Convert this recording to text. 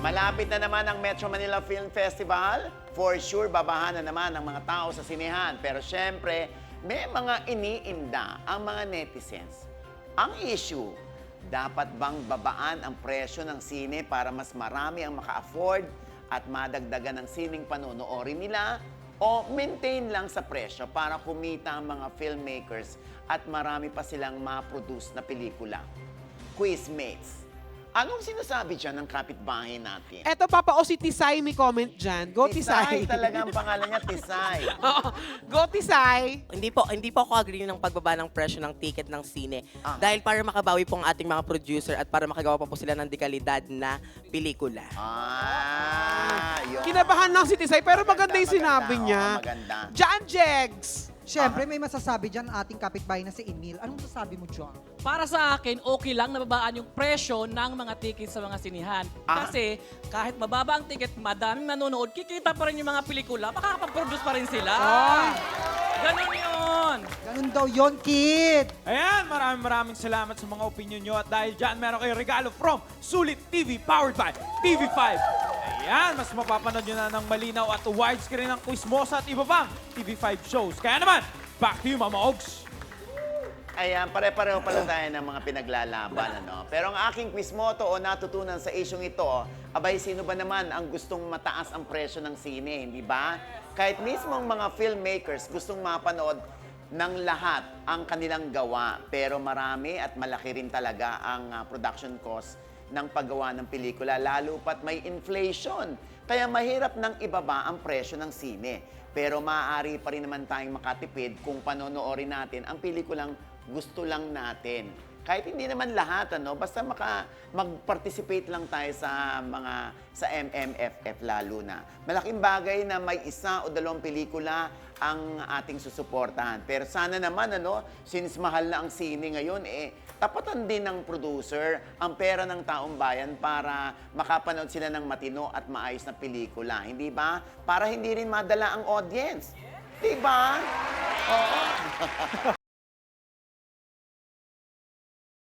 Malapit na naman ang Metro Manila Film Festival. For sure, babahan na naman ang mga tao sa sinehan. Pero syempre, may mga iniinda ang mga netizens. Ang issue, dapat bang babaan ang presyo ng sine para mas marami ang maka-afford at madagdagan ng sining panonoorin nila? O maintain lang sa presyo para kumita ang mga filmmakers at marami pa silang ma-produce na pelikula? Quizmates, anong sinasabi dyan ng kapitbahay natin? Eto, Papa O, si Tisay may comment dyan. Go, Tisay. Talaga ang pangalan niya, Tisay. Oo. Go, Tisay. Hindi po ako agree ng pagbaba ng presyo ng ticket ng sine. Dahil para makabawi po ang ating mga producer at para makagawa pa po sila ng dekalidad na pelikula. Yun. Kinabahan lang si Tisay, pero maganda yung sinabi niya. Maganda. Jan Jegs. Siyempre, may masasabi dyan ating kapitbahay na si Emil. Anong masasabi mo, John? Para sa akin, okay lang na babaan yung presyo ng mga tickets sa mga sinihan. Kasi kahit mababa ang ticket, madaming nanonood, kikita pa rin yung mga pelikula, makakapag-produce pa rin sila. Ganon yun. Ganun daw yon, kid. Ayan, maraming salamat sa mga opinion nyo. At dahil dyan, meron kayo regalo from Sulit TV powered by TV5. Ayan, mas mapapanood nyo na ng malinaw at widescreen ng Quizmosa at iba pang TV5 shows. Kaya naman, back to you, Mama Ogs. Ayan, pare-pareho pala tayo ng mga pinaglalaban, ano? Pero ang aking quizmoto o natutunan sa isyong ito, abay, sino ba naman ang gustong mataas ang presyo ng sine, hindi ba? Kahit mismo ang mga filmmakers gustong mapanood ng lahat ang kanilang gawa. Pero marami at malaki rin talaga ang production cost ng paggawa ng pelikula, lalo pat may inflation. Kaya mahirap nang ibaba ang presyo ng sine. Pero maaari pa rin naman tayong makatipid kung panonoorin natin ang pelikulang gusto lang natin. Kahit hindi naman lahat, ano, basta mag-participate lang tayo sa MMFF lalo na. Malaking bagay na may isa o dalawang pelikula ang ating susuportahan. Pero sana naman, ano, since mahal na ang sine ngayon, tapatan din ng producer ang pera ng taong bayan para makapanood sila ng matino at maayos na pelikula. Hindi ba? Para hindi rin madala ang audience. Di ba? Oo.